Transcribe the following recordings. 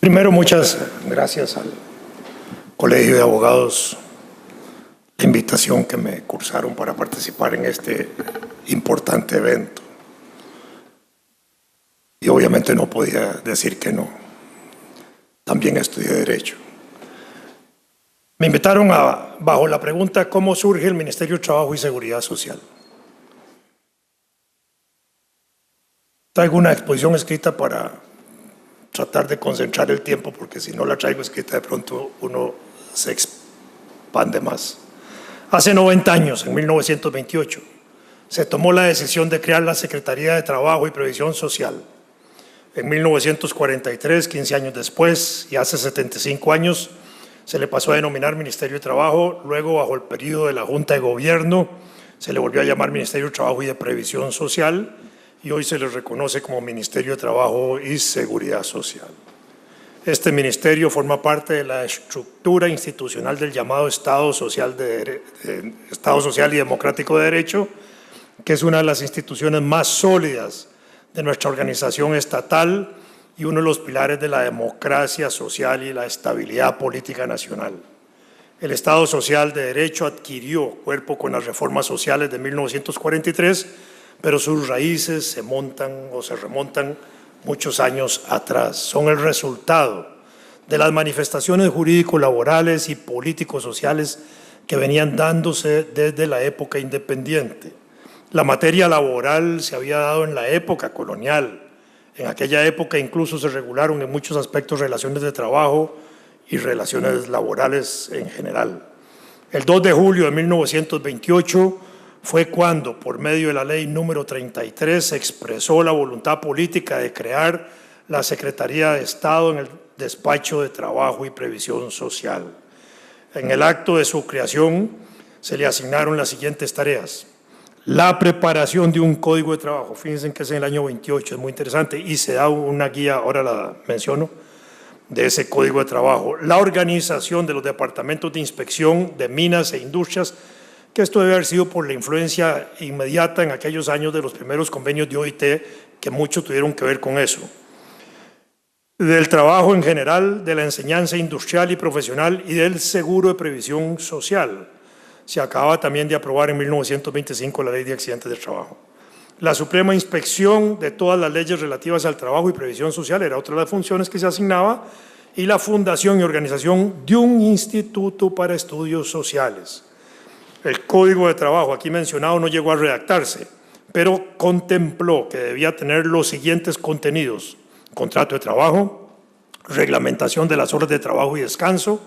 Primero, muchas gracias al Colegio de Abogados la invitación que me cursaron para participar en este importante evento. Y obviamente no podía decir que no. También estudié Derecho. Me invitaron bajo la pregunta ¿cómo surge el Ministerio de Trabajo y Seguridad Social? Traigo una exposición escrita para tratar de concentrar el tiempo, porque si no la traigo escrita de pronto uno se expande más. Hace 90 años, en 1928, se tomó la decisión de crear la Secretaría de Trabajo y Previsión Social. En 1943, 15 años después, y hace 75 años, se le pasó a denominar Ministerio de Trabajo. Luego, bajo el periodo de la Junta de Gobierno, se le volvió a llamar Ministerio de Trabajo y de Previsión Social, y hoy se le reconoce como Ministerio de Trabajo y Seguridad Social. Este ministerio forma parte de la estructura institucional del llamado Estado Social y Democrático de Derecho, que es una de las instituciones más sólidas de nuestra organización estatal y uno de los pilares de la democracia social y la estabilidad política nacional. El Estado Social de Derecho adquirió cuerpo con las reformas sociales de 1943, pero sus raíces se remontan muchos años atrás. Son el resultado de las manifestaciones jurídico-laborales y político-sociales que venían dándose desde la época independiente. La materia laboral se había dado en la época colonial. En aquella época incluso se regularon en muchos aspectos relaciones de trabajo y relaciones laborales en general. El 2 de julio de 1928 fue cuando, por medio de la ley número 33, se expresó la voluntad política de crear la Secretaría de Estado en el Despacho de Trabajo y Previsión Social. En el acto de su creación se le asignaron las siguientes tareas. La preparación de un código de trabajo, fíjense que es en el año 28, es muy interesante, y se da una guía, ahora la menciono, de ese código de trabajo. La organización de los departamentos de inspección de minas e industrias, que esto debe haber sido por la influencia inmediata en aquellos años de los primeros convenios de OIT, que mucho tuvieron que ver con eso. Del trabajo en general, de la enseñanza industrial y profesional y del seguro de previsión social. Se acaba también de aprobar en 1925 la Ley de Accidentes de Trabajo. La suprema inspección de todas las leyes relativas al trabajo y previsión social era otra de las funciones que se asignaba, y la fundación y organización de un instituto para estudios sociales. El Código de Trabajo aquí mencionado no llegó a redactarse, pero contempló que debía tener los siguientes contenidos: contrato de trabajo, reglamentación de las horas de trabajo y descanso,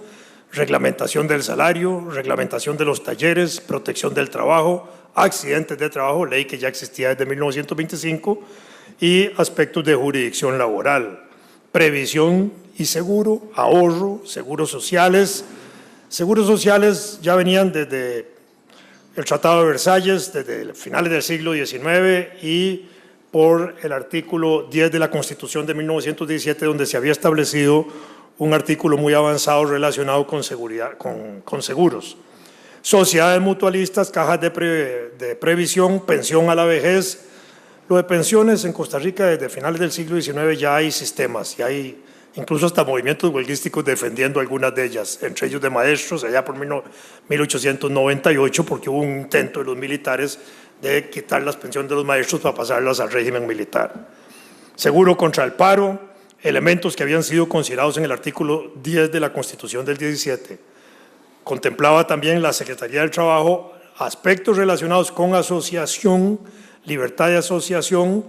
reglamentación del salario, reglamentación de los talleres, protección del trabajo, accidentes de trabajo, ley que ya existía desde 1925, y aspectos de jurisdicción laboral, previsión y seguro, ahorro, seguros sociales. Seguros sociales ya venían desde el Tratado de Versalles, desde finales del siglo XIX, y por el artículo 10 de la Constitución de 1917, donde se había establecido un artículo muy avanzado relacionado con seguridad, con seguros. Sociedades mutualistas, cajas de previsión, pensión a la vejez. Lo de pensiones en Costa Rica desde finales del siglo XIX ya hay sistemas, y hay incluso hasta movimientos huelguísticos defendiendo algunas de ellas, entre ellos de maestros, allá por 1898, porque hubo un intento de los militares de quitar las pensiones de los maestros para pasarlas al régimen militar. Seguro contra el paro, elementos que habían sido considerados en el artículo 10 de la Constitución del 17. Contemplaba también la Secretaría del Trabajo aspectos relacionados con asociación, libertad de asociación.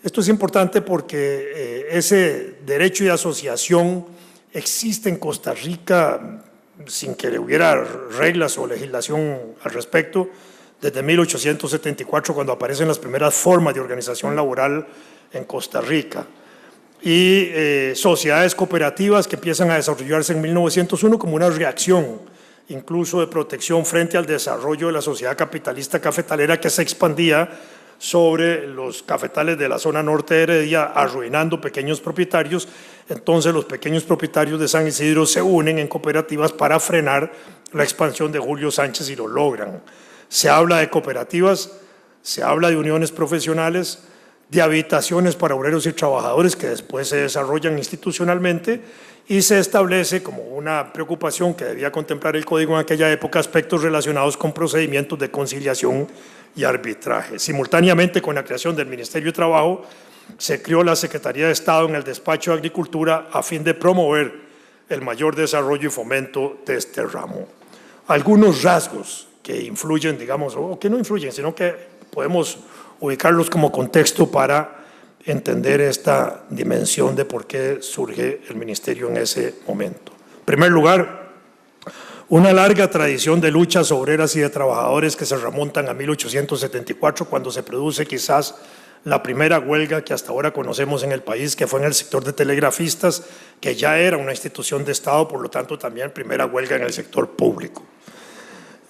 Esto es importante porque ese derecho de asociación existe en Costa Rica sin que hubiera reglas o legislación al respecto desde 1874, cuando aparecen las primeras formas de organización laboral en Costa Rica. Y sociedades cooperativas que empiezan a desarrollarse en 1901 como una reacción incluso de protección frente al desarrollo de la sociedad capitalista cafetalera que se expandía sobre los cafetales de la zona norte de Heredia, arruinando pequeños propietarios. Entonces los pequeños propietarios de San Isidro se unen en cooperativas para frenar la expansión de Julio Sánchez y lo logran. Se habla de cooperativas, se habla de uniones profesionales, de habitaciones para obreros y trabajadores que después se desarrollan institucionalmente, y se establece como una preocupación que debía contemplar el Código en aquella época aspectos relacionados con procedimientos de conciliación y arbitraje. Simultáneamente con la creación del Ministerio de Trabajo, se creó la Secretaría de Estado en el Despacho de Agricultura a fin de promover el mayor desarrollo y fomento de este ramo. Algunos rasgos que influyen, digamos, o que no influyen, sino que podemos ubicarlos como contexto para entender esta dimensión de por qué surge el ministerio en ese momento. En primer lugar, una larga tradición de luchas obreras y de trabajadores que se remontan a 1874, cuando se produce quizás la primera huelga que hasta ahora conocemos en el país, que fue en el sector de telegrafistas, que ya era una institución de Estado, por lo tanto también primera huelga en el sector público.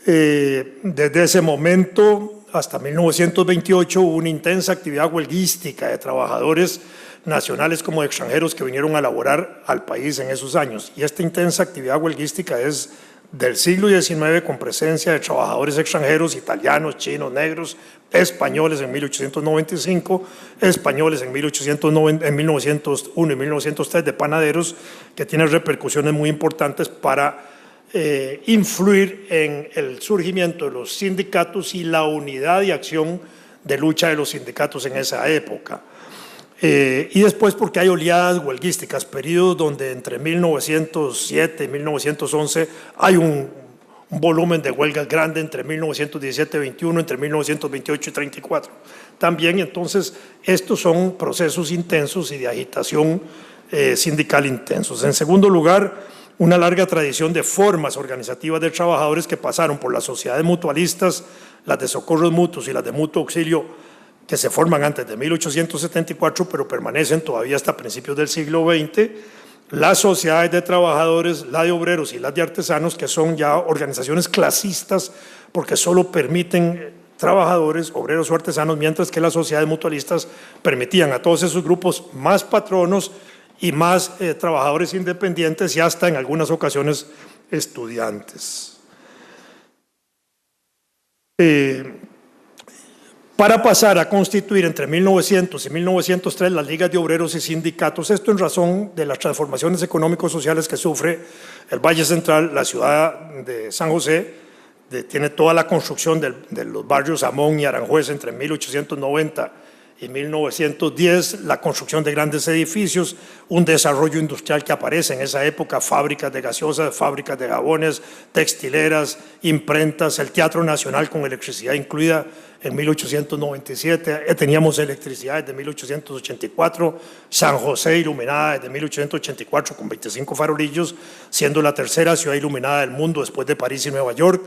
Desde ese momento hasta 1928 hubo una intensa actividad huelguística de trabajadores nacionales como extranjeros que vinieron a laborar al país en esos años. Y esta intensa actividad huelguística es del siglo XIX, con presencia de trabajadores extranjeros, italianos, chinos, negros, españoles en 1895, españoles en 1901 y 1903, de panaderos, que tienen repercusiones muy importantes para influir en el surgimiento de los sindicatos y la unidad y acción de lucha de los sindicatos en esa época. Y después porque hay oleadas huelguísticas, periodos donde entre 1907 y 1911 hay un volumen de huelgas grande, entre 1917 y 21, entre 1928 y 34. También, entonces, estos son procesos intensos y de agitación sindical intensos. En segundo lugar, una larga tradición de formas organizativas de trabajadores que pasaron por las sociedades mutualistas, las de socorros mutuos y las de mutuo auxilio, que se forman antes de 1874, pero permanecen todavía hasta principios del siglo XX, las sociedades de trabajadores, la de obreros y las de artesanos, que son ya organizaciones clasistas porque solo permiten trabajadores, obreros o artesanos, mientras que las sociedades mutualistas permitían a todos esos grupos más patronos y más trabajadores independientes y hasta en algunas ocasiones estudiantes. Para pasar a constituir entre 1900 y 1903 las ligas de obreros y sindicatos, esto en razón de las transformaciones económico-sociales que sufre el Valle Central, la ciudad de San José, tiene toda la construcción de los barrios Amón y Aranjuez entre 1890 y 1910, la construcción de grandes edificios, un desarrollo industrial que aparece en esa época, fábricas de gaseosas, fábricas de jabones, textileras, imprentas, el Teatro Nacional con electricidad incluida en 1897, teníamos electricidad desde 1884, San José iluminada desde 1884 con 25 farolillos, siendo la tercera ciudad iluminada del mundo después de París y Nueva York.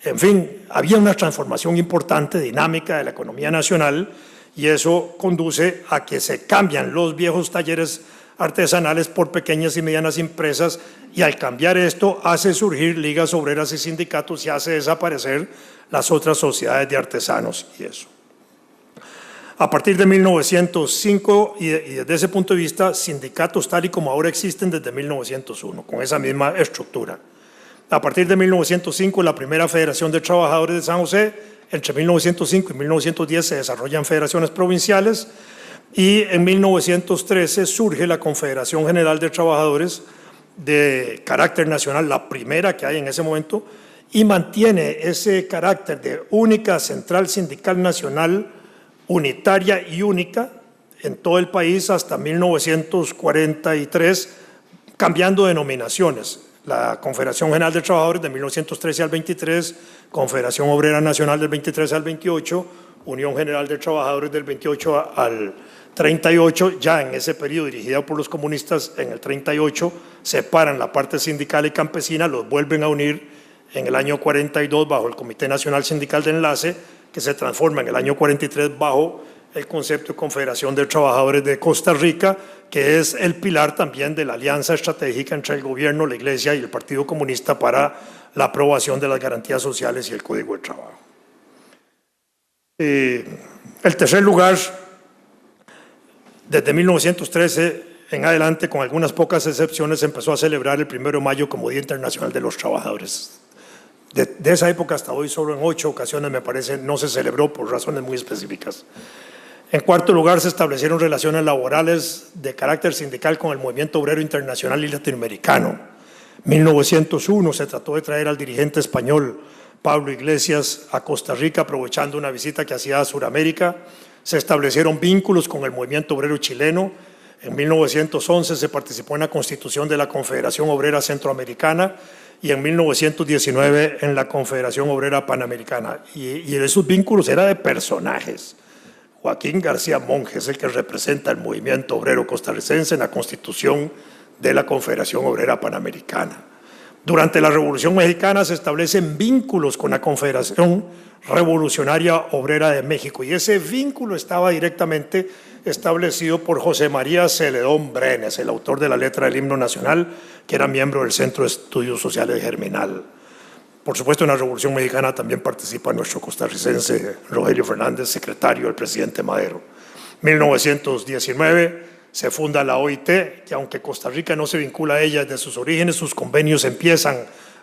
En fin, había una transformación importante, dinámica de la economía nacional, y eso conduce a que se cambian los viejos talleres artesanales por pequeñas y medianas empresas, y al cambiar esto hace surgir ligas obreras y sindicatos y hace desaparecer las otras sociedades de artesanos y eso. A partir de 1905 y desde ese punto de vista, sindicatos tal y como ahora existen desde 1901, con esa misma estructura. A partir de 1905, la primera Federación de Trabajadores de San José. Entre 1905 y 1910 se desarrollan federaciones provinciales y en 1913 surge la Confederación General de Trabajadores de carácter nacional, la primera que hay en ese momento, y mantiene ese carácter de única central sindical nacional, unitaria y única en todo el país hasta 1943, cambiando denominaciones. La Confederación General de Trabajadores de 1913 al 23, Confederación Obrera Nacional del 23 al 28, Unión General de Trabajadores del 28 al 38, ya en ese periodo dirigida por los comunistas, en el 38 separan la parte sindical y campesina, los vuelven a unir en el año 42 bajo el Comité Nacional Sindical de Enlace, que se transforma en el año 43 bajo el concepto de Confederación de Trabajadores de Costa Rica, que es el pilar también de la alianza estratégica entre el gobierno, la Iglesia y el Partido Comunista para la aprobación de las garantías sociales y el Código de Trabajo. El tercer lugar, desde 1913 en adelante, con algunas pocas excepciones, se empezó a celebrar el 1 de mayo como Día Internacional de los Trabajadores. De esa época hasta hoy, solo en 8 ocasiones, me parece, no se celebró por razones muy específicas. En cuarto lugar, se establecieron relaciones laborales de carácter sindical con el movimiento obrero internacional y latinoamericano. 1901 se trató de traer al dirigente español Pablo Iglesias a Costa Rica, aprovechando una visita que hacía a Sudamérica. Se establecieron vínculos con el movimiento obrero chileno. En 1911 se participó en la constitución de la Confederación Obrera Centroamericana y en 1919 en la Confederación Obrera Panamericana. Y esos vínculos eran de personajes. Joaquín García Monge es el que representa el movimiento obrero costarricense en la constitución de la Confederación Obrera Panamericana. Durante la Revolución Mexicana se establecen vínculos con la Confederación Revolucionaria Obrera de México y ese vínculo estaba directamente establecido por José María Celedón Brenes, el autor de la letra del himno nacional, que era miembro del Centro de Estudios Sociales Germinal. Por supuesto, en la Revolución Mexicana también participa nuestro costarricense Rogelio Fernández, secretario del presidente Madero. 1919 se funda la OIT, que aunque Costa Rica no se vincula a ella desde sus orígenes, sus convenios empiezan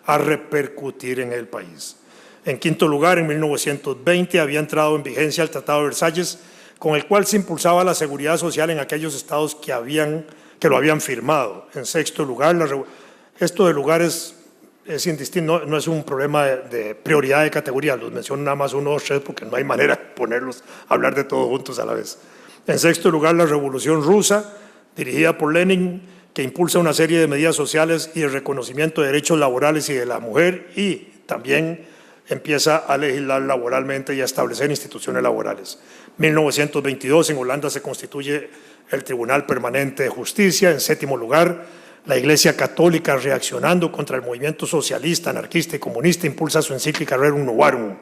a repercutir en el país. En quinto lugar, en 1920 había entrado en vigencia el Tratado de Versalles, con el cual se impulsaba la seguridad social en aquellos estados que lo habían firmado. En sexto lugar, esto de lugares es indistinto, no es un problema de prioridad de categoría, los menciono nada más uno o tres porque no hay manera de ponerlos a hablar de todos juntos a la vez. En sexto lugar, la Revolución Rusa, dirigida por Lenin, que impulsa una serie de medidas sociales y el reconocimiento de derechos laborales y de la mujer, y también empieza a legislar laboralmente y a establecer instituciones laborales. 1922, en Holanda se constituye el Tribunal Permanente de Justicia. En séptimo lugar, la Iglesia Católica, reaccionando contra el movimiento socialista, anarquista y comunista, impulsa su encíclica Rerum Novarum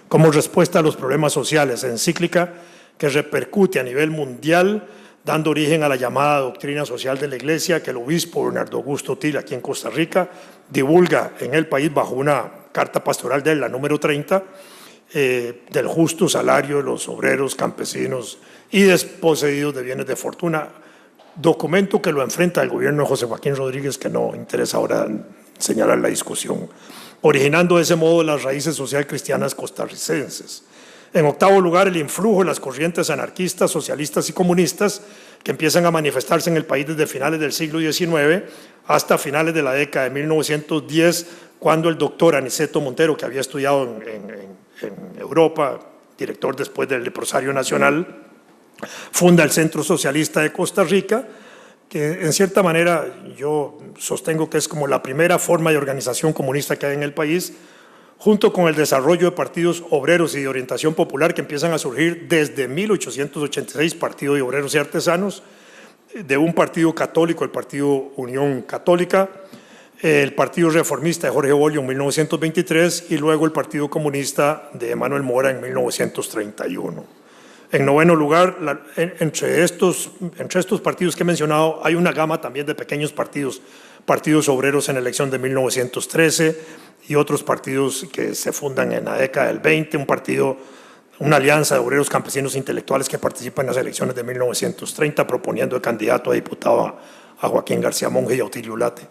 como respuesta a los problemas sociales, encíclica que repercute a nivel mundial, dando origen a la llamada doctrina social de la Iglesia, que el obispo Bernardo Augusto Til, aquí en Costa Rica, divulga en el país bajo una carta pastoral de él, la número 30, del justo salario de los obreros, campesinos y desposeídos de bienes de fortuna, documento que lo enfrenta el gobierno de José Joaquín Rodríguez, que no interesa ahora señalar la discusión, originando de ese modo las raíces social cristianas costarricenses. En octavo lugar, el influjo de las corrientes anarquistas, socialistas y comunistas que empiezan a manifestarse en el país desde finales del siglo XIX hasta finales de la década de 1910, cuando el doctor Aniceto Montero, que había estudiado en Europa, director después del Leprosario Nacional, funda el Centro Socialista de Costa Rica, que en cierta manera yo sostengo que es como la primera forma de organización comunista que hay en el país, junto con el desarrollo de partidos obreros y de orientación popular que empiezan a surgir desde 1886, Partido de Obreros y Artesanos, de un partido católico, el Partido Unión Católica, el Partido Reformista de Jorge Bolio en 1923 y luego el Partido Comunista de Emanuel Mora en 1931. En noveno lugar, entre estos partidos que he mencionado, hay una gama también de pequeños partidos obreros en la elección de 1913 y otros partidos que se fundan en la década del 20, una alianza de obreros campesinos intelectuales que participan en las elecciones de 1930, proponiendo el candidato a diputado a Joaquín García Monge y a Otilio Ulate.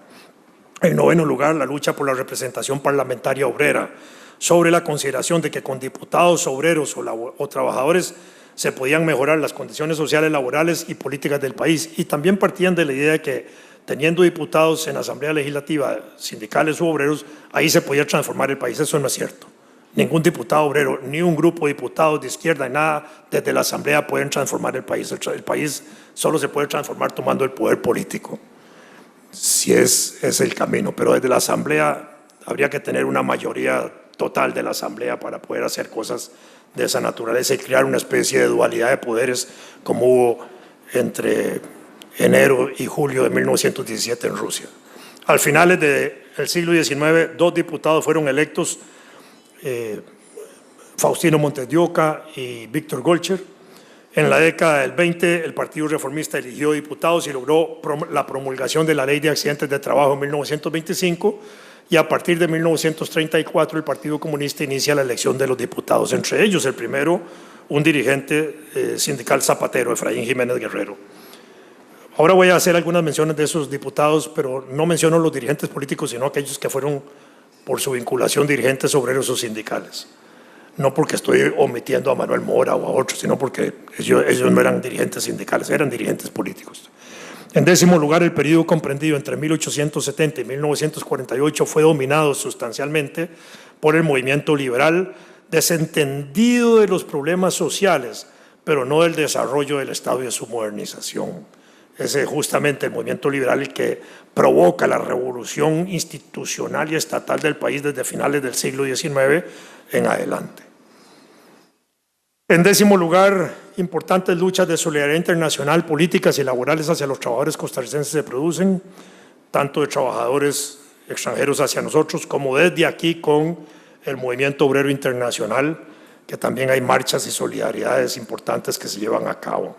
En noveno lugar, la lucha por la representación parlamentaria obrera, sobre la consideración de que con diputados obreros o trabajadores se podían mejorar las condiciones sociales, laborales y políticas del país. Y también partían de la idea de que teniendo diputados en la Asamblea Legislativa, sindicales u obreros, ahí se podía transformar el país. Eso no es cierto. Ningún diputado obrero, ni un grupo de diputados de izquierda, nada, desde la Asamblea pueden transformar el país. El país solo se puede transformar tomando el poder político, si es el camino. Pero desde la Asamblea habría que tener una mayoría total de la Asamblea para poder hacer cosas de esa naturaleza y crear una especie de dualidad de poderes como hubo entre enero y julio de 1917 en Rusia. Al finales del siglo XIX, 2 diputados fueron electos, Faustino Montes de Oca y Víctor Golcher. En la década del 20, el Partido Reformista eligió diputados y logró la promulgación de la Ley de Accidentes de Trabajo en 1925, y a partir de 1934 el Partido Comunista inicia la elección de los diputados, entre ellos el primero, un dirigente sindical zapatero, Efraín Jiménez Guerrero. Ahora voy a hacer algunas menciones de esos diputados, pero no menciono los dirigentes políticos, sino aquellos que fueron por su vinculación dirigentes obreros o sindicales. no porque estoy omitiendo a Manuel Mora o a otros, sino porque ellos no eran dirigentes sindicales, eran dirigentes políticos. En 10º lugar, el periodo comprendido entre 1870 y 1948 fue dominado sustancialmente por el movimiento liberal, desentendido de los problemas sociales, pero no del desarrollo del Estado y de su modernización. Ese es justamente el movimiento liberal el que provoca la revolución institucional y estatal del país desde finales del siglo XIX en adelante. En 10º lugar, importantes luchas de solidaridad internacional, políticas y laborales hacia los trabajadores costarricenses se producen, tanto de trabajadores extranjeros hacia nosotros como desde aquí con el movimiento obrero internacional, que también hay marchas y solidaridades importantes que se llevan a cabo.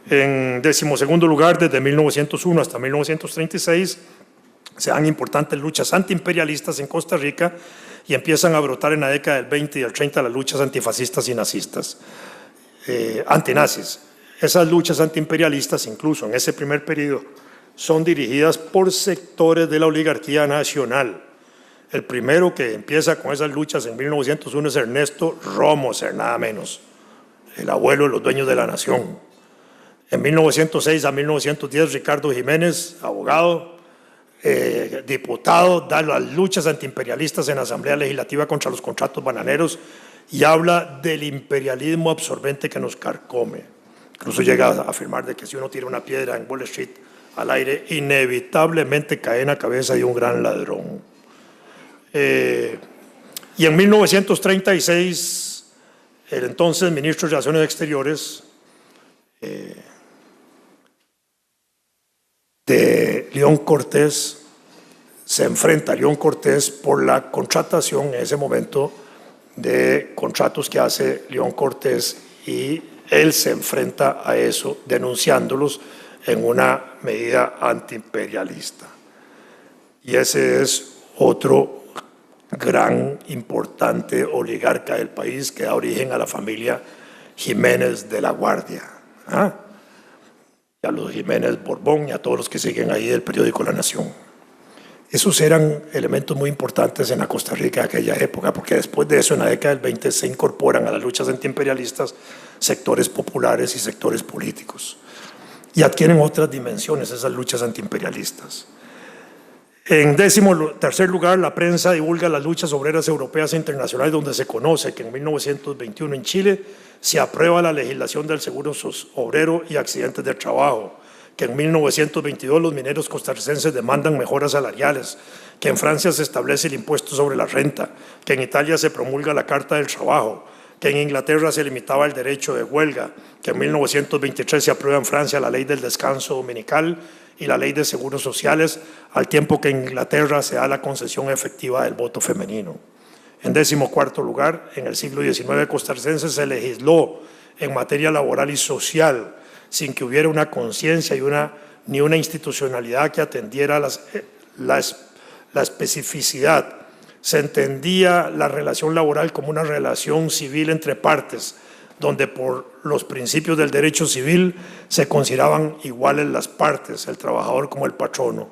En 12º lugar, desde 1901 hasta 1936, se dan importantes luchas antiimperialistas en Costa Rica y empiezan a brotar en la década del 20 y del 30 las luchas antifascistas y nazistas, antinazis. Esas luchas antiimperialistas, incluso en ese primer periodo, son dirigidas por sectores de la oligarquía nacional. El primero que empieza con esas luchas en 1901 es Ernesto Romoser, nada menos, el abuelo de los dueños de la nación. En 1906 a 1910, Ricardo Jiménez, abogado, diputado, da las luchas antiimperialistas en la Asamblea Legislativa contra los contratos bananeros y habla del imperialismo absorbente que nos carcome. Incluso llega a afirmar de que si uno tira una piedra en Wall Street al aire, inevitablemente cae en la cabeza de un gran ladrón. Y en 1936, el entonces ministro de Relaciones Exteriores de León Cortés se enfrenta a León Cortés por la contratación en ese momento de contratos que hace León Cortés, y él se enfrenta a eso denunciándolos en una medida antiimperialista. Y ese es otro gran, importante oligarca del país que da origen a la familia Jiménez de la Guardia, y a los Jiménez Borbón y a todos los que siguen ahí del periódico La Nación. Esos eran elementos muy importantes en la Costa Rica de aquella época, porque después de eso, en la década del 20, se incorporan a las luchas antiimperialistas sectores populares y sectores políticos, y adquieren otras dimensiones esas luchas antiimperialistas. En 13º lugar, la prensa divulga las luchas obreras europeas e internacionales, donde se conoce que en 1921 en Chile se aprueba la legislación del seguro obrero y accidentes de trabajo, que en 1922 los mineros costarricenses demandan mejoras salariales, que en Francia se establece el impuesto sobre la renta, que en Italia se promulga la Carta del Trabajo, que en Inglaterra se limitaba el derecho de huelga, que en 1923 se aprueba en Francia la ley del descanso dominical y la ley de seguros sociales, al tiempo que en Inglaterra se da la concesión efectiva del voto femenino. En 14º lugar, en el siglo XIX costarricense se legisló en materia laboral y social sin que hubiera una conciencia ni una institucionalidad que atendiera la especificidad. Se entendía la relación laboral como una relación civil entre partes, donde por los principios del derecho civil se consideraban iguales las partes, el trabajador como el patrono.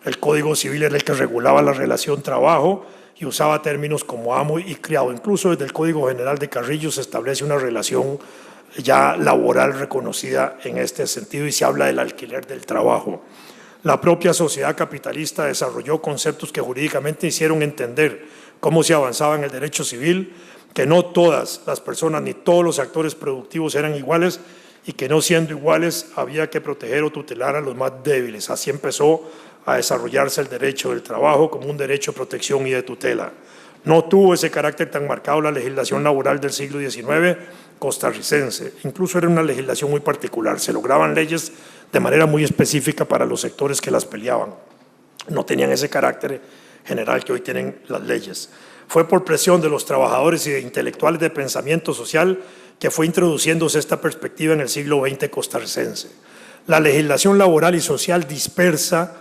El Código Civil era el que regulaba la relación trabajo y usaba términos como amo y criado. Incluso desde el Código General de Carrillo se establece una relación ya laboral reconocida en este sentido, y se habla del alquiler del trabajo. La propia sociedad capitalista desarrolló conceptos que jurídicamente hicieron entender cómo se avanzaba en el derecho civil, que no todas las personas ni todos los actores productivos eran iguales, y que no siendo iguales había que proteger o tutelar a los más débiles. Así empezó a desarrollarse el derecho del trabajo como un derecho de protección y de tutela. No tuvo ese carácter tan marcado la legislación laboral del siglo XIX costarricense. Incluso era una legislación muy particular. Se lograban leyes de manera muy específica para los sectores que las peleaban. No tenían ese carácter general que hoy tienen las leyes. Fue por presión de los trabajadores y de intelectuales de pensamiento social que fue introduciéndose esta perspectiva en el siglo XX costarricense. La legislación laboral y social dispersa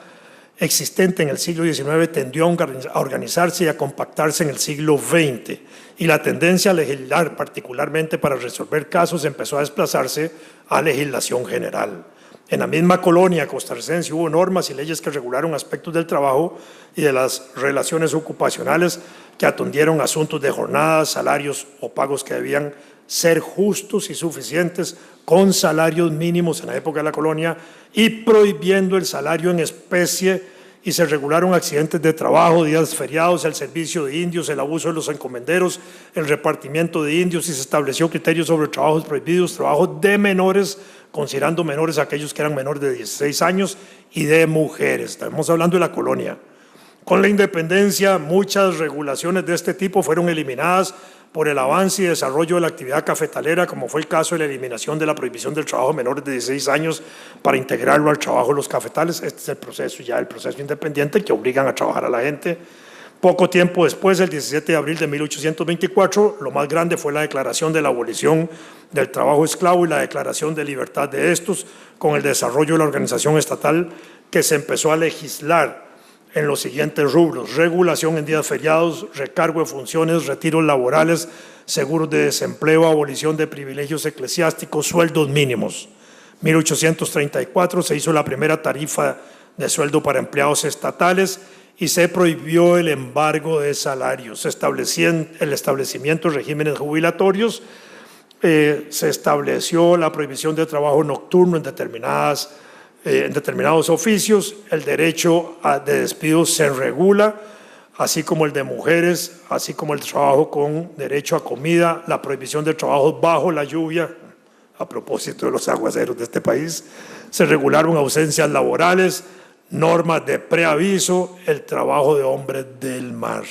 existente en el siglo XIX tendió a organizarse y a compactarse en el siglo XX, y la tendencia a legislar, particularmente para resolver casos, empezó a desplazarse a legislación general. En la misma colonia costarricense hubo normas y leyes que regularon aspectos del trabajo y de las relaciones ocupacionales que atendieron asuntos de jornadas, salarios o pagos que debían ser justos y suficientes, con salarios mínimos en la época de la colonia y prohibiendo el salario en especie, y se regularon accidentes de trabajo, días feriados, el servicio de indios, el abuso de los encomenderos, el repartimiento de indios, y se estableció criterios sobre trabajos prohibidos, trabajos de menores, considerando menores aquellos que eran menores de 16 años, y de mujeres. Estamos hablando de la colonia. Con la independencia, muchas regulaciones de este tipo fueron eliminadas por el avance y desarrollo de la actividad cafetalera, como fue el caso de la eliminación de la prohibición del trabajo de menores de 16 años para integrarlo al trabajo de los cafetales. Este es el proceso, ya el proceso independiente, que obligan a trabajar a la gente. Poco tiempo después, el 17 de abril de 1824, lo más grande fue la declaración de la abolición del trabajo esclavo y la declaración de libertad de estos, con el desarrollo de la organización estatal, que se empezó a legislar en los siguientes rubros: regulación en días feriados, recargo de funciones, retiros laborales, seguros de desempleo, abolición de privilegios eclesiásticos, sueldos mínimos. 1834 se hizo la primera tarifa de sueldo para empleados estatales y se prohibió el embargo de salarios. Se establecía el establecimiento de regímenes jubilatorios, se estableció la prohibición de trabajo nocturno en determinados oficios, el derecho de despido se regula, así como el de mujeres, así como el trabajo con derecho a comida, la prohibición de trabajo bajo la lluvia. A propósito de los aguaceros de este país, se regularon ausencias laborales, normas de preaviso, el trabajo de hombres del mar.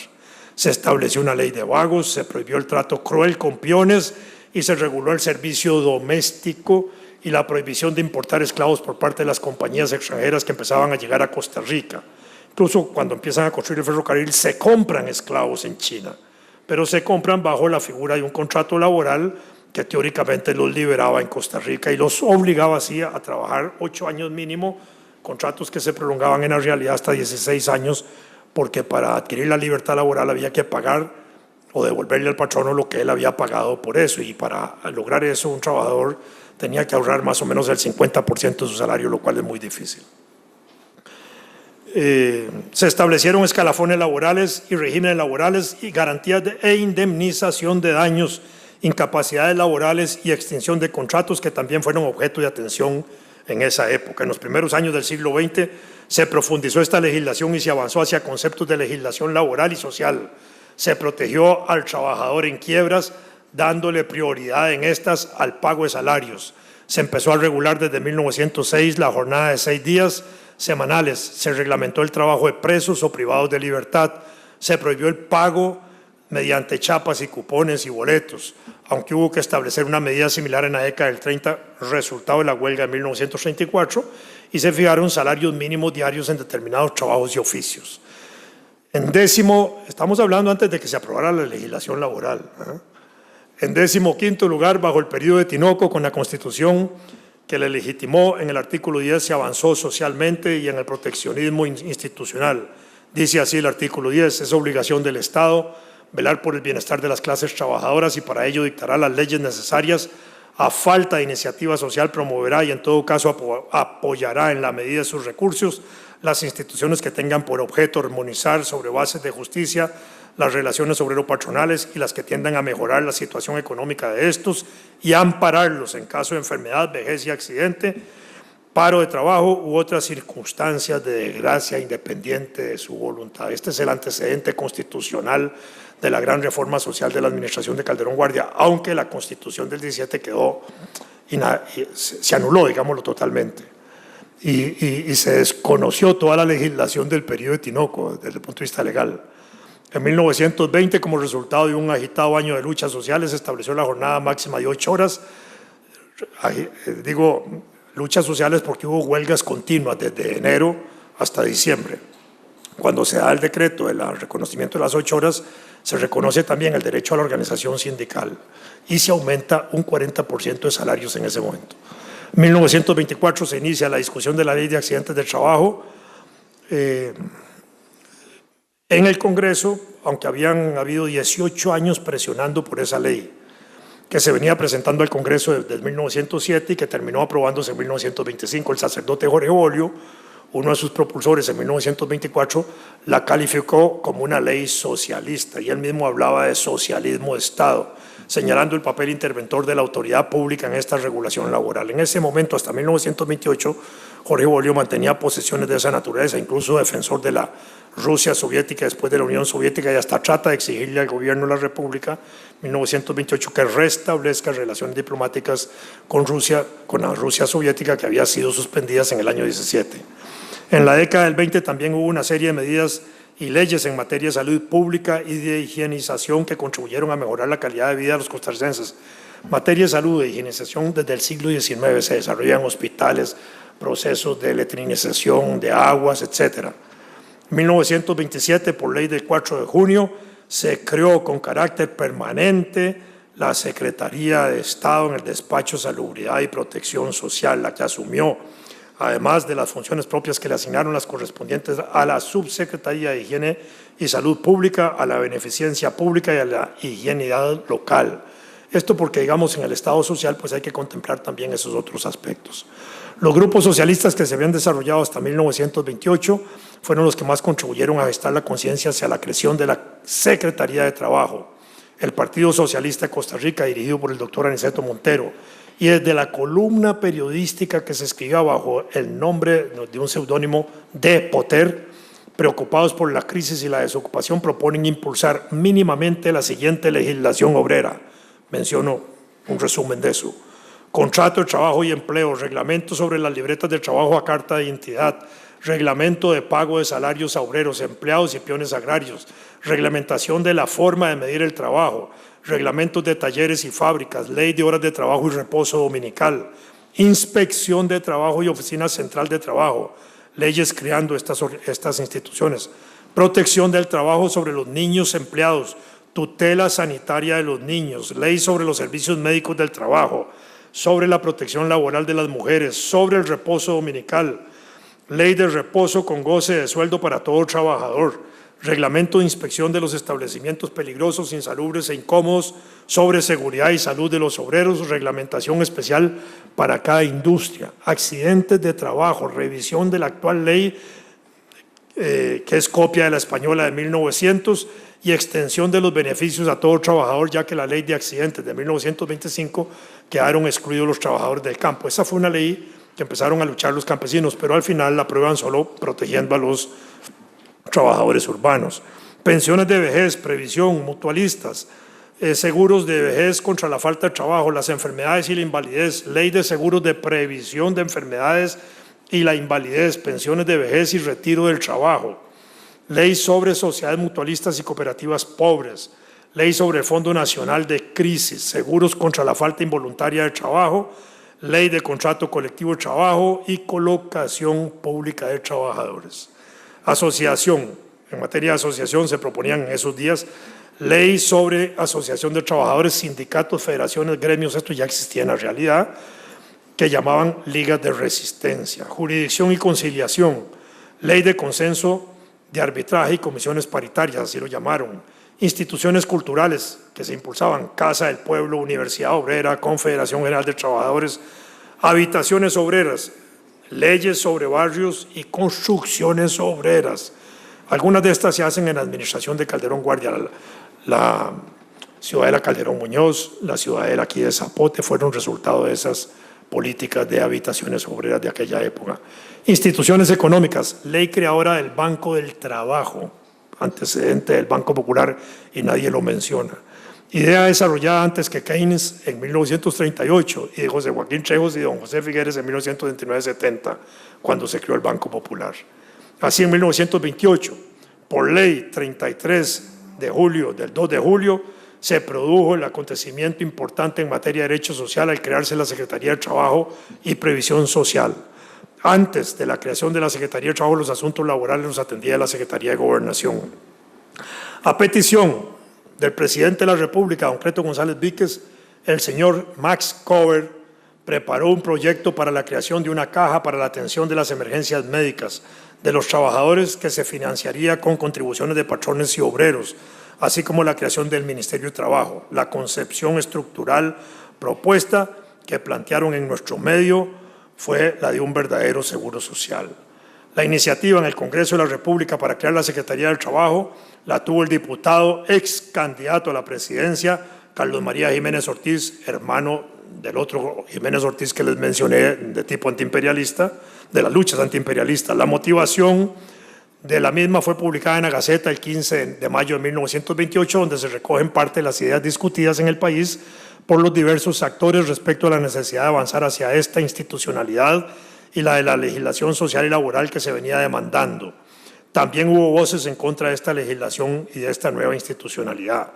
Se estableció una ley de vagos, se prohibió el trato cruel con peones y se reguló el servicio doméstico y la prohibición de importar esclavos por parte de las compañías extranjeras que empezaban a llegar a Costa Rica. Incluso cuando empiezan a construir el ferrocarril, se compran esclavos en China, pero se compran bajo la figura de un contrato laboral que teóricamente los liberaba en Costa Rica y los obligaba así a trabajar 8 años mínimo, contratos que se prolongaban en la realidad hasta 16 años, porque para adquirir la libertad laboral había que pagar o devolverle al patrono lo que él había pagado por eso, y para lograr eso un trabajador tenía que ahorrar más o menos el 50% de su salario, lo cual es muy difícil. Se establecieron escalafones laborales y regímenes laborales y garantías e indemnización de daños, incapacidades laborales y extinción de contratos, que también fueron objeto de atención en esa época. En los primeros años del siglo XX se profundizó esta legislación y se avanzó hacia conceptos de legislación laboral y social. Se protegió al trabajador en quiebras, dándole prioridad en estas al pago de salarios. Se empezó a regular desde 1906 la jornada de 6 días semanales. Se reglamentó el trabajo de presos o privados de libertad. Se prohibió el pago mediante chapas y cupones y boletos, aunque hubo que establecer una medida similar en la década del 30, resultado de la huelga de 1934, y se fijaron salarios mínimos diarios en determinados trabajos y oficios. En décimo, estamos hablando antes de que se aprobara la legislación laboral, En 15º lugar, bajo el periodo de Tinoco, con la Constitución que le legitimó, en el artículo 10 se avanzó socialmente y en el proteccionismo institucional. Dice así el artículo 10: es obligación del Estado velar por el bienestar de las clases trabajadoras y para ello dictará las leyes necesarias. A falta de iniciativa social, promoverá y en todo caso apoyará en la medida de sus recursos las instituciones que tengan por objeto armonizar sobre bases de justicia las relaciones obrero-patronales y las que tiendan a mejorar la situación económica de estos y ampararlos en caso de enfermedad, vejez y accidente, paro de trabajo u otras circunstancias de desgracia independiente de su voluntad. Este es el antecedente constitucional de la gran reforma social de la administración de Calderón Guardia, aunque la Constitución del 17 se anuló, digámoslo, totalmente. Y se desconoció toda la legislación del periodo de Tinoco desde el punto de vista legal. En 1920, como resultado de un agitado año de luchas sociales, se estableció la jornada máxima de 8 horas. Digo luchas sociales porque hubo huelgas continuas desde enero hasta diciembre. Cuando se da el decreto del reconocimiento de las 8 horas, se reconoce también el derecho a la organización sindical y se aumenta un 40% de salarios en ese momento. En 1924 se inicia la discusión de la ley de accidentes de trabajo en el Congreso, aunque habían habido 18 años presionando por esa ley. que se venía presentando al Congreso desde 1907 y que terminó aprobándose en 1925. El sacerdote Jorge Bolio, uno de sus propulsores en 1924, la calificó como una ley socialista y él mismo hablaba de socialismo de Estado, señalando el papel interventor de la autoridad pública en esta regulación laboral. En ese momento, hasta 1928, Jorge Bolio mantenía posesiones de esa naturaleza, incluso defensor de la Rusia soviética después de la Unión Soviética, y hasta trata de exigirle al gobierno de la República, 1928, que restablezca relaciones diplomáticas con la Rusia soviética, que había sido suspendidas en el año 17. En la década del 20 también hubo una serie de medidas y leyes en materia de salud pública y de higienización que contribuyeron a mejorar la calidad de vida de los costarricenses. En materia de salud e higienización, desde el siglo XIX se desarrollan hospitales, procesos de letrinización de aguas, etc. En 1927, por ley del 4 de junio, se creó con carácter permanente la Secretaría de Estado en el Despacho de Salubridad y Protección Social, la que asumió, además de las funciones propias que le asignaron las correspondientes a la Subsecretaría de Higiene y Salud Pública, a la Beneficencia Pública y a la Higienidad Local. Esto porque, digamos, en el Estado social pues hay que contemplar también esos otros aspectos. Los grupos socialistas que se habían desarrollado hasta 1928 fueron los que más contribuyeron a gestar la conciencia hacia la creación de la Secretaría de Trabajo. El Partido Socialista de Costa Rica, dirigido por el doctor Aniceto Montero, y desde la columna periodística que se escribía bajo el nombre de un seudónimo de Poter, preocupados por la crisis y la desocupación, proponen impulsar mínimamente la siguiente legislación obrera. Menciono un resumen de eso. Contrato de trabajo y empleo, reglamento sobre las libretas de trabajo a carta de identidad, reglamento de pago de salarios a obreros, empleados y peones agrarios, reglamentación de la forma de medir el trabajo, reglamentos de talleres y fábricas, ley de horas de trabajo y reposo dominical, inspección de trabajo y oficina central de trabajo, leyes creando estas instituciones, protección del trabajo sobre los niños empleados, tutela sanitaria de los niños, ley sobre los servicios médicos del trabajo, sobre la protección laboral de las mujeres, sobre el reposo dominical, ley de reposo con goce de sueldo para todo trabajador, reglamento de inspección de los establecimientos peligrosos, insalubres e incómodos, sobre seguridad y salud de los obreros, reglamentación especial para cada industria, accidentes de trabajo, revisión de la actual ley, que es copia de la española de 1900, y extensión de los beneficios a todo trabajador, ya que la ley de accidentes de 1925 quedaron excluidos los trabajadores del campo. Esa fue una ley que empezaron a luchar los campesinos, pero al final la aprueban solo protegiendo a los trabajadores urbanos. Pensiones de vejez, previsión, mutualistas, seguros de vejez contra la falta de trabajo, las enfermedades y la invalidez, ley de seguros de previsión de enfermedades y la invalidez, pensiones de vejez y retiro del trabajo, ley sobre sociedades mutualistas y cooperativas pobres, ley sobre el Fondo Nacional de Crisis, seguros contra la falta involuntaria de trabajo, ley de contrato colectivo de trabajo y colocación pública de trabajadores. Asociación, en materia de asociación se proponían en esos días ley sobre asociación de trabajadores, sindicatos, federaciones, gremios, esto ya existía en la realidad, que llamaban ligas de resistencia. Jurisdicción y conciliación, ley de consenso de arbitraje y comisiones paritarias, así lo llamaron. Instituciones culturales que se impulsaban, Casa del Pueblo, Universidad Obrera, Confederación General de Trabajadores, habitaciones obreras, leyes sobre barrios y construcciones obreras. Algunas de estas se hacen en la administración de Calderón Guardia, la Ciudadela Calderón Muñoz, la Ciudadela aquí de Zapote, fueron resultado de esas políticas de habitaciones obreras de aquella época. Instituciones económicas, ley creadora del Banco del Trabajo, antecedente del Banco Popular y nadie lo menciona. Idea desarrollada antes que Keynes en 1938 y de José Joaquín Trejos y don José Figueres en 1929-70, cuando se creó el Banco Popular. Así en 1928, por ley 33 de julio, del 2 de julio, se produjo el acontecimiento importante en materia de derecho social al crearse la Secretaría de Trabajo y Previsión Social. Antes de la creación de la Secretaría de Trabajo, los asuntos laborales los atendía la Secretaría de Gobernación. A petición del presidente de la República, don Cleto González Víquez, el señor Max Cover preparó un proyecto para la creación de una caja para la atención de las emergencias médicas de los trabajadores que se financiaría con contribuciones de patrones y obreros, así como la creación del Ministerio de Trabajo. La concepción estructural propuesta que plantearon en nuestro medio fue la de un verdadero seguro social. La iniciativa en el Congreso de la República para crear la Secretaría del Trabajo la tuvo el diputado ex candidato a la presidencia, Carlos María Jiménez Ortiz, hermano del otro Jiménez Ortiz que les mencioné, de tipo antiimperialista, de las luchas antiimperialistas. La motivación de la misma fue publicada en la Gaceta el 15 de mayo de 1928, donde se recogen parte de las ideas discutidas en el país por los diversos actores respecto a la necesidad de avanzar hacia esta institucionalidad y la de la legislación social y laboral que se venía demandando. También hubo voces en contra de esta legislación y de esta nueva institucionalidad.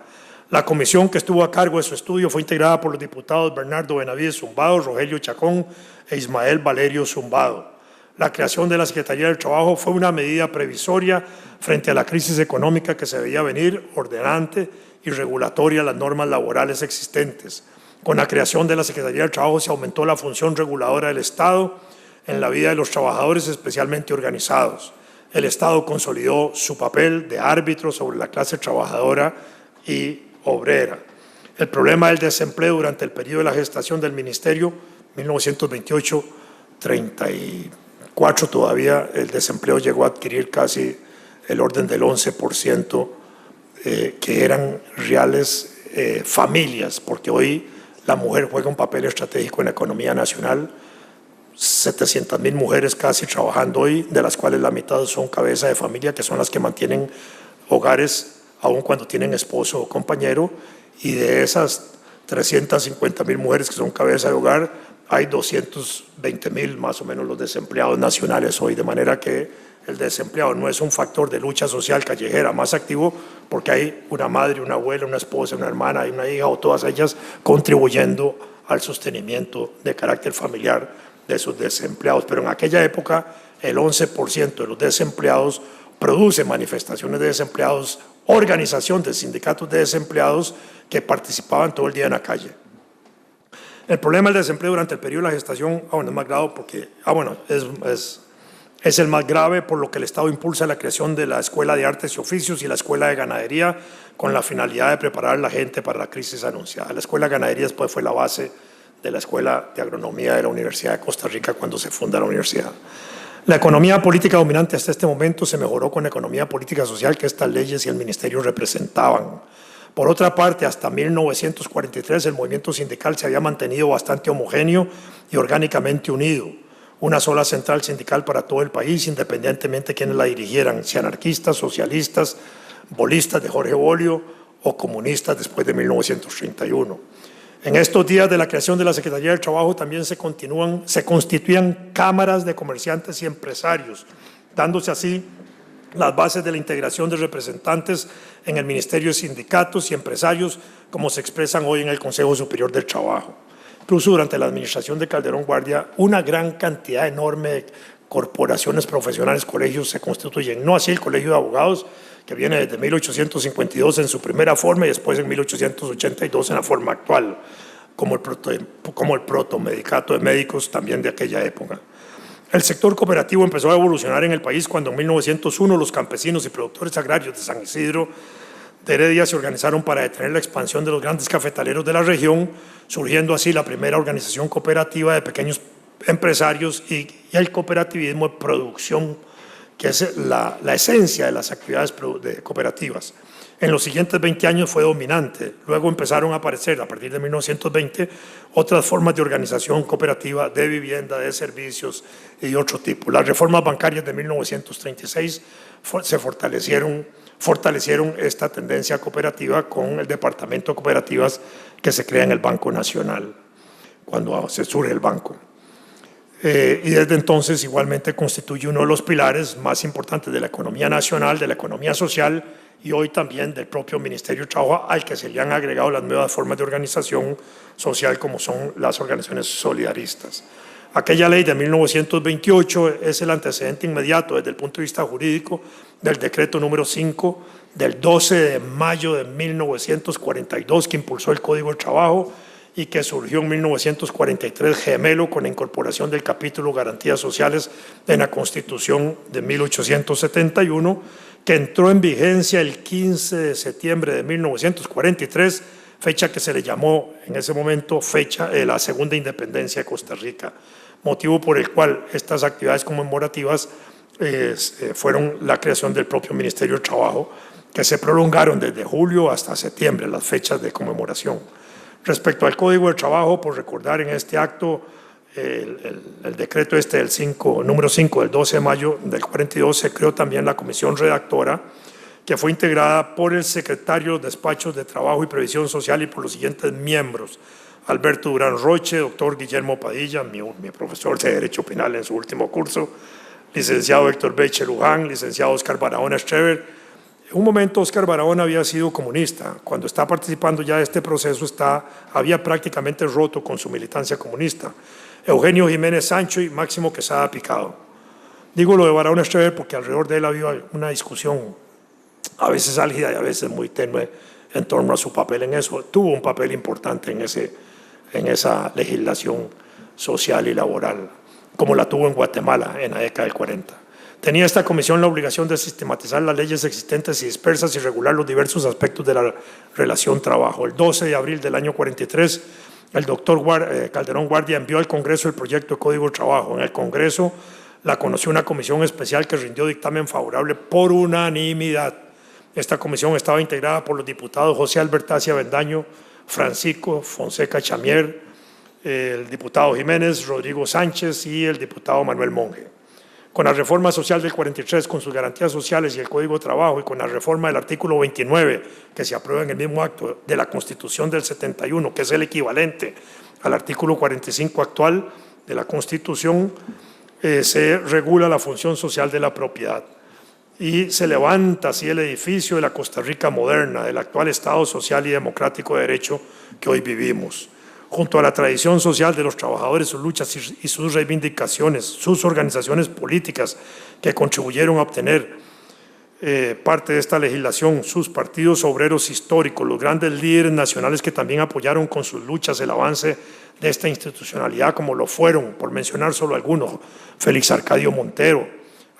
La comisión que estuvo a cargo de su estudio fue integrada por los diputados Bernardo Benavides Zumbado, Rogelio Chacón e Ismael Valerio Zumbado. La creación de la Secretaría del Trabajo fue una medida previsoria frente a la crisis económica que se veía venir, ordenante y regulatoria a las normas laborales existentes. Con la creación de la Secretaría del Trabajo se aumentó la función reguladora del Estado en la vida de los trabajadores especialmente organizados. El Estado consolidó su papel de árbitro sobre la clase trabajadora y obrera. El problema del desempleo durante el periodo de la gestación del Ministerio, 1928-34, todavía el desempleo llegó a adquirir casi el orden del 11%, que eran reales familias, porque hoy la mujer juega un papel estratégico en la economía nacional. 700,000 mujeres casi trabajando hoy, de las cuales la mitad son cabeza de familia, que son las que mantienen hogares aun cuando tienen esposo o compañero, y de esas 350,000 mujeres que son cabeza de hogar, hay 220,000 más o menos los desempleados nacionales hoy, de manera que el desempleado no es un factor de lucha social callejera más activo, porque hay una madre, una abuela, una esposa, una hermana y una hija, o todas ellas contribuyendo al sostenimiento de carácter familiar de sus desempleados. Pero en aquella época el 11% de los desempleados produce manifestaciones de desempleados, organización de sindicatos de desempleados que participaban todo el día en la calle. El problema del desempleo durante el periodo de la gestación es más grave porque es el más grave, por lo que el Estado impulsa la creación de la Escuela de Artes y Oficios y la Escuela de Ganadería con la finalidad de preparar a la gente para la crisis anunciada. La Escuela de Ganadería después fue la base de la Escuela de Agronomía de la Universidad de Costa Rica cuando se funda la universidad. La economía política dominante hasta este momento se mejoró con la economía política social que estas leyes y el ministerio representaban. Por otra parte, hasta 1943 el movimiento sindical se había mantenido bastante homogéneo y orgánicamente unido. Una sola central sindical para todo el país, independientemente de quienes la dirigieran, si anarquistas, socialistas, bolistas de Jorge Bolio o comunistas después de 1931. En estos días de la creación de la Secretaría del Trabajo también se constituían cámaras de comerciantes y empresarios, dándose así las bases de la integración de representantes en el Ministerio de Sindicatos y Empresarios, como se expresan hoy en el Consejo Superior del Trabajo. Incluso durante la administración de Calderón Guardia, una gran cantidad enorme de corporaciones profesionales, colegios se constituyen. No así el Colegio de Abogados, que viene desde 1852 en su primera forma y después en 1882 en la forma actual, como el protomedicato de médicos también de aquella época. El sector cooperativo empezó a evolucionar en el país cuando en 1901 los campesinos y productores agrarios de San Isidro de Heredia se organizaron para detener la expansión de los grandes cafetaleros de la región, surgiendo así la primera organización cooperativa de pequeños empresarios y el cooperativismo de producción, que es la esencia de las actividades cooperativas. En los siguientes 20 años fue dominante. Luego empezaron a aparecer, a partir de 1920, otras formas de organización cooperativa de vivienda, de servicios y de otro tipo. Las reformas bancarias de 1936 fortalecieron esta tendencia cooperativa con el Departamento de Cooperativas que se crea en el Banco Nacional, cuando se surge el banco. Y desde entonces igualmente constituye uno de los pilares más importantes de la economía nacional, de la economía social y hoy también del propio Ministerio de Trabajo, al que se le han agregado las nuevas formas de organización social como son las organizaciones solidaristas. Aquella ley de 1928 es el antecedente inmediato desde el punto de vista jurídico del decreto número 5 del 12 de mayo de 1942 que impulsó el Código del Trabajo y que surgió en 1943, gemelo con la incorporación del capítulo Garantías Sociales en la Constitución de 1871, que entró en vigencia el 15 de septiembre de 1943, fecha que se le llamó en ese momento fecha de la segunda independencia de Costa Rica, motivo por el cual estas actividades conmemorativas fueron la creación del propio Ministerio de Trabajo, que se prolongaron desde julio hasta septiembre, las fechas de conmemoración. Respecto al Código de Trabajo, por recordar en este acto, el decreto número 5 del 12 de mayo del 42, se creó también la comisión redactora, que fue integrada por el secretario de los Despachos de Trabajo y Previsión Social y por los siguientes miembros: Alberto Durán Roche, doctor Guillermo Padilla, mi profesor de Derecho Penal en su último curso, licenciado Héctor Beche Luján, licenciado Oscar Barahona Strever. En un momento Oscar Barahona había sido comunista. Cuando está participando ya de este proceso había prácticamente roto con su militancia comunista. Eugenio Jiménez Sancho y Máximo Quesada Picado. Digo lo de Barahona Strever porque alrededor de él había una discusión a veces álgida y a veces muy tenue en torno a su papel en eso. Tuvo un papel importante en esa legislación social y laboral, como la tuvo en Guatemala en la década del 40. Tenía esta comisión la obligación de sistematizar las leyes existentes y dispersas y regular los diversos aspectos de la relación trabajo. El 12 de abril del año 43, el doctor Calderón Guardia envió al Congreso el proyecto de Código de Trabajo. En el Congreso la conoció una comisión especial que rindió dictamen favorable por unanimidad. Esta comisión estaba integrada por los diputados José Albertacia Bendaño, Francisco Fonseca Chamier, el diputado Jiménez, Rodrigo Sánchez y el diputado Manuel Monge. Con la reforma social del 43, con sus garantías sociales y el Código de Trabajo, y con la reforma del artículo 29, que se aprueba en el mismo acto de la Constitución del 71, que es el equivalente al artículo 45 actual de la Constitución, se regula la función social de la propiedad. Y se levanta así el edificio de la Costa Rica moderna, del actual Estado social y democrático de derecho que hoy vivimos. Junto a la tradición social de los trabajadores, sus luchas y sus reivindicaciones, sus organizaciones políticas que contribuyeron a obtener parte de esta legislación, sus partidos obreros históricos, los grandes líderes nacionales que también apoyaron con sus luchas el avance de esta institucionalidad, como lo fueron, por mencionar solo algunos, Félix Arcadio Montero,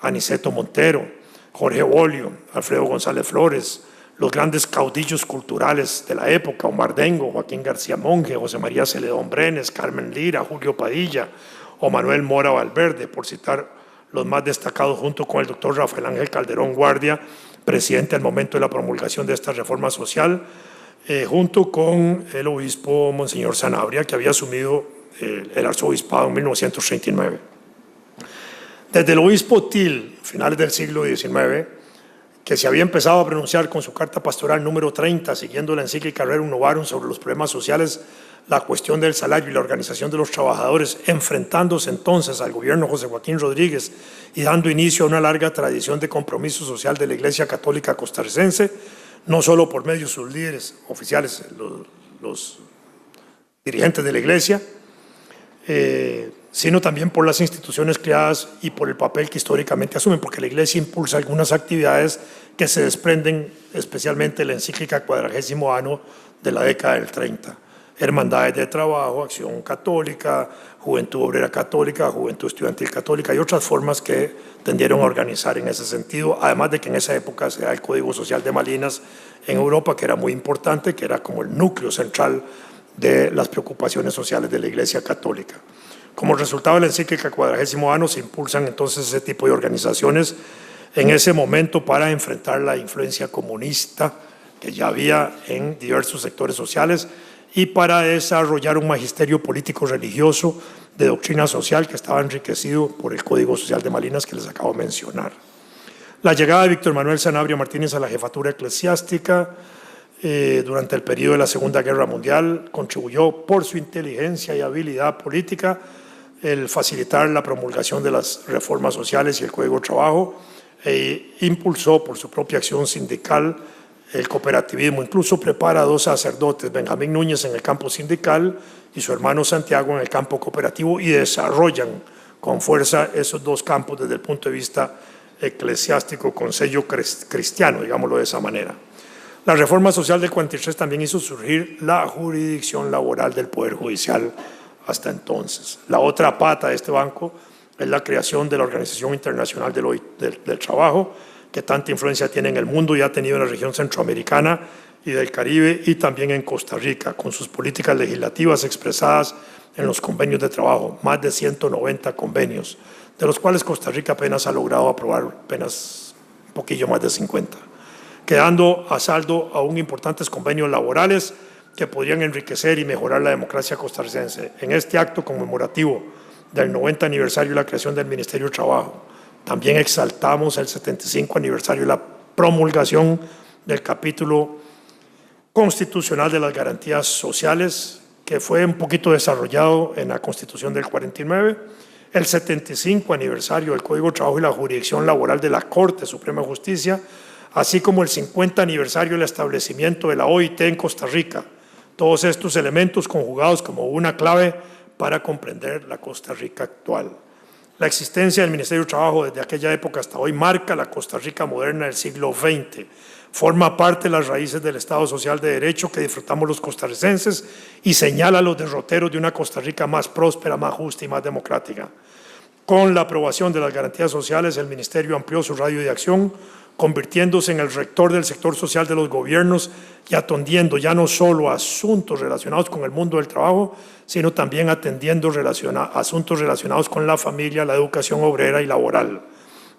Aniceto Montero, Jorge Bolio, Alfredo González Flores, los grandes caudillos culturales de la época, Omar Dengo, Joaquín García Monge, José María Celedón Brenes, Carmen Lira, Julio Padilla o Manuel Mora Valverde, por citar los más destacados, junto con el doctor Rafael Ángel Calderón Guardia, presidente al momento de la promulgación de esta reforma social, junto con el obispo Monseñor Sanabria, que había asumido el arzobispado en 1939. Desde el obispo Til, finales del siglo XIX, que se había empezado a pronunciar con su carta pastoral número 30, siguiendo la encíclica Rerum Novarum sobre los problemas sociales, la cuestión del salario y la organización de los trabajadores, enfrentándose entonces al gobierno José Joaquín Rodríguez y dando inicio a una larga tradición de compromiso social de la Iglesia Católica costarricense, no solo por medio de sus líderes oficiales, los dirigentes de la Iglesia, sino también por las instituciones creadas y por el papel que históricamente asumen, porque la Iglesia impulsa algunas actividades que se desprenden especialmente de la encíclica 40º año de la década del 30. Hermandades de Trabajo, Acción Católica, Juventud Obrera Católica, Juventud Estudiantil Católica y otras formas que tendieron a organizar en ese sentido, además de que en esa época se da el Código Social de Malinas en Europa, que era muy importante, que era como el núcleo central de las preocupaciones sociales de la Iglesia Católica. Como resultado de la encíclica 40º año se impulsan entonces ese tipo de organizaciones en ese momento para enfrentar la influencia comunista que ya había en diversos sectores sociales y para desarrollar un magisterio político-religioso de doctrina social que estaba enriquecido por el Código Social de Malinas que les acabo de mencionar. La llegada de Víctor Manuel Sanabria Martínez a la jefatura eclesiástica durante el periodo de la Segunda Guerra Mundial contribuyó por su inteligencia y habilidad política el facilitar la promulgación de las reformas sociales y el Código de Trabajo e impulsó por su propia acción sindical el cooperativismo. Incluso prepara a 2 sacerdotes, Benjamín Núñez en el campo sindical y su hermano Santiago en el campo cooperativo, y desarrollan con fuerza esos 2 campos desde el punto de vista eclesiástico con sello cristiano, digámoslo de esa manera. La reforma social del 43 también hizo surgir la jurisdicción laboral del Poder Judicial hasta entonces. La otra pata de este banco es la creación de la Organización Internacional del Trabajo, que tanta influencia tiene en el mundo y ha tenido en la región centroamericana y del Caribe y también en Costa Rica, con sus políticas legislativas expresadas en los convenios de trabajo, más de 190 convenios, de los cuales Costa Rica apenas ha logrado aprobar apenas un poquillo más de 50, quedando a saldo aún importantes convenios laborales que podrían enriquecer y mejorar la democracia costarricense. En este acto conmemorativo del 90 aniversario de la creación del Ministerio de Trabajo, también exaltamos el 75 aniversario de la promulgación del capítulo constitucional de las garantías sociales, que fue un poquito desarrollado en la Constitución del 49, el 75 aniversario del Código de Trabajo y la jurisdicción laboral de la Corte Suprema de Justicia, así como el 50 aniversario del establecimiento de la OIT en Costa Rica. Todos estos elementos conjugados como una clave para comprender la Costa Rica actual. La existencia del Ministerio de Trabajo desde aquella época hasta hoy marca la Costa Rica moderna del siglo XX. Forma parte de las raíces del Estado Social de Derecho que disfrutamos los costarricenses y señala los derroteros de una Costa Rica más próspera, más justa y más democrática. Con la aprobación de las garantías sociales, el Ministerio amplió su radio de acción, convirtiéndose en el rector del sector social de los gobiernos y atendiendo ya no solo a asuntos relacionados con el mundo del trabajo, sino también atendiendo asuntos relacionados con la familia, la educación obrera y laboral.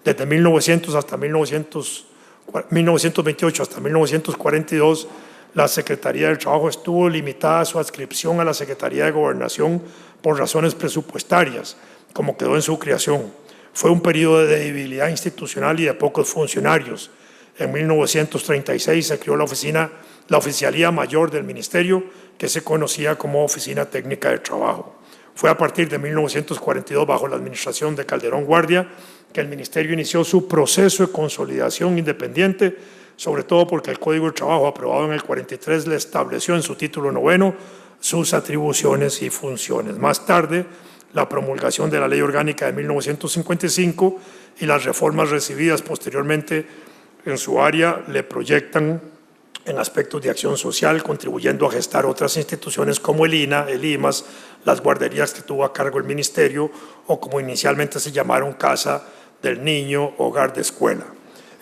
Desde 1928 hasta 1942, la Secretaría del Trabajo estuvo limitada a su adscripción a la Secretaría de Gobernación por razones presupuestarias, como quedó en su creación. Fue un periodo de debilidad institucional y de pocos funcionarios. En 1936 se creó la Oficialía Mayor del Ministerio, que se conocía como Oficina Técnica de Trabajo. Fue a partir de 1942, bajo la administración de Calderón Guardia, que el Ministerio inició su proceso de consolidación independiente, sobre todo porque el Código de Trabajo aprobado en el 43 le estableció en su título 9 sus atribuciones y funciones. Más tarde, la promulgación de la Ley Orgánica de 1955 y las reformas recibidas posteriormente en su área le proyectan en aspectos de acción social, contribuyendo a gestar otras instituciones como el INA, el IMAS, las guarderías que tuvo a cargo el Ministerio o como inicialmente se llamaron Casa del Niño, Hogar de Escuela.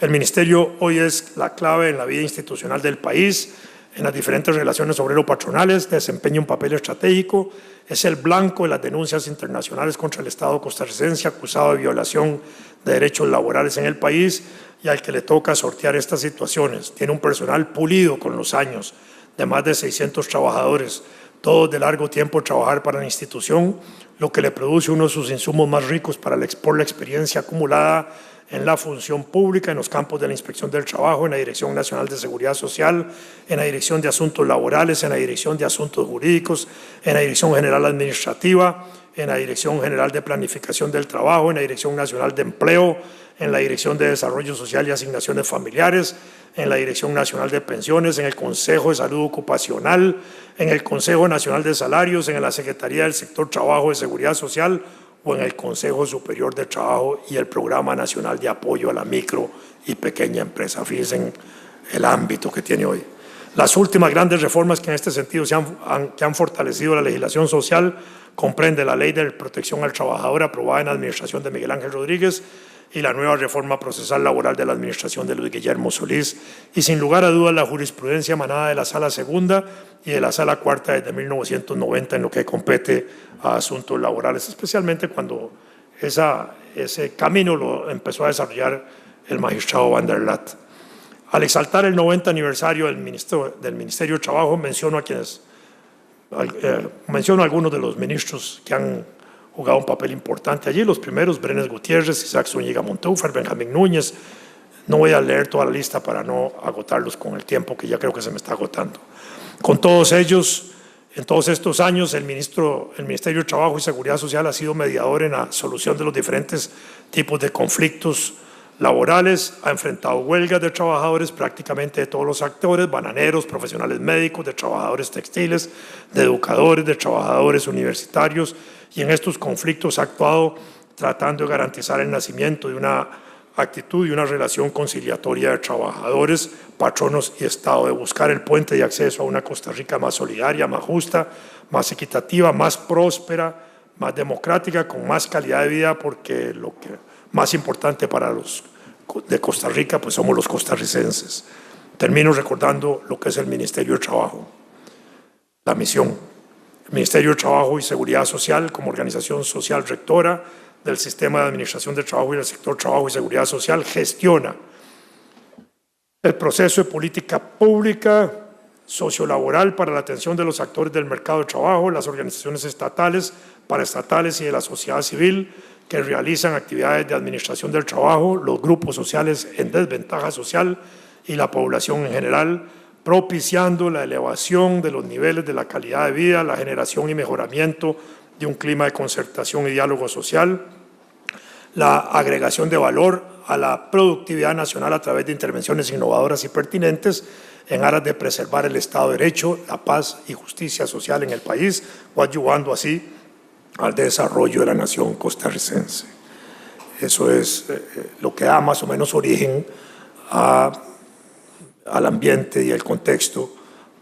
El Ministerio hoy es la clave en la vida institucional del país, en las diferentes relaciones obrero-patronales, desempeña un papel estratégico, es el blanco de las denuncias internacionales contra el Estado costarricense acusado de violación de derechos laborales en el país y al que le toca sortear estas situaciones. Tiene un personal pulido con los años, de más de 600 trabajadores, todos de largo tiempo trabajar para la institución, lo que le produce uno de sus insumos más ricos por la experiencia acumulada en la función pública, en los campos de la Inspección del Trabajo, en la Dirección Nacional de Seguridad Social, en la Dirección de Asuntos Laborales, en la Dirección de Asuntos Jurídicos, en la Dirección General Administrativa, en la Dirección General de Planificación del Trabajo, en la Dirección Nacional de Empleo, en la Dirección de Desarrollo Social y Asignaciones Familiares, en la Dirección Nacional de Pensiones, en el Consejo de Salud Ocupacional, en el Consejo Nacional de Salarios, en la Secretaría del Sector Trabajo de Seguridad Social o en el Consejo Superior de Trabajo y el Programa Nacional de Apoyo a la Micro y Pequeña Empresa. Fíjense el ámbito que tiene hoy. Las últimas grandes reformas que en este sentido que han fortalecido la legislación social comprende la Ley de Protección al Trabajador aprobada en la administración de Miguel Ángel Rodríguez y la nueva reforma procesal laboral de la administración de Luis Guillermo Solís y sin lugar a dudas la jurisprudencia emanada de la Sala Segunda y de la Sala Cuarta desde 1990 en lo que compete a asuntos laborales, especialmente cuando ese camino lo empezó a desarrollar el magistrado Van der Lat. Al exaltar el 90 aniversario del Ministerio de Trabajo, menciono algunos de los ministros que han jugado un papel importante allí. Los primeros, Brenes Gutiérrez, Isaac Zúñiga Montúfar, Benjamín Núñez. No voy a leer toda la lista para no agotarlos con el tiempo, que ya creo que se me está agotando. Con todos ellos, en todos estos años, el Ministerio de Trabajo y Seguridad Social ha sido mediador en la solución de los diferentes tipos de conflictos laborales, ha enfrentado huelgas de trabajadores prácticamente de todos los actores, bananeros, profesionales médicos, de trabajadores textiles, de educadores, de trabajadores universitarios, y en estos conflictos ha actuado tratando de garantizar el nacimiento de una actitud y una relación conciliatoria de trabajadores, patronos y Estado, de buscar el puente de acceso a una Costa Rica más solidaria, más justa, más equitativa, más próspera, más democrática, con más calidad de vida, porque lo que más importante para los de Costa Rica pues somos los costarricenses. Termino recordando lo que es el Ministerio de Trabajo, la misión. El Ministerio de Trabajo y Seguridad Social, como organización social rectora del sistema de administración del trabajo y del sector trabajo y seguridad social, gestiona el proceso de política pública sociolaboral para la atención de los actores del mercado de trabajo, las organizaciones estatales, paraestatales y de la sociedad civil que realizan actividades de administración del trabajo, los grupos sociales en desventaja social y la población en general, propiciando la elevación de los niveles de la calidad de vida, la generación y mejoramiento de un clima de concertación y diálogo social, la agregación de valor a la productividad nacional a través de intervenciones innovadoras y pertinentes en aras de preservar el Estado de Derecho, la paz y justicia social en el país, coadyuvando así al desarrollo de la nación costarricense. Eso es lo que da más o menos origen al ambiente y el contexto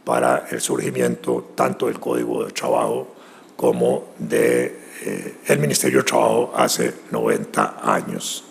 para el surgimiento tanto del Código de Trabajo como del Ministerio de Trabajo hace 90 años.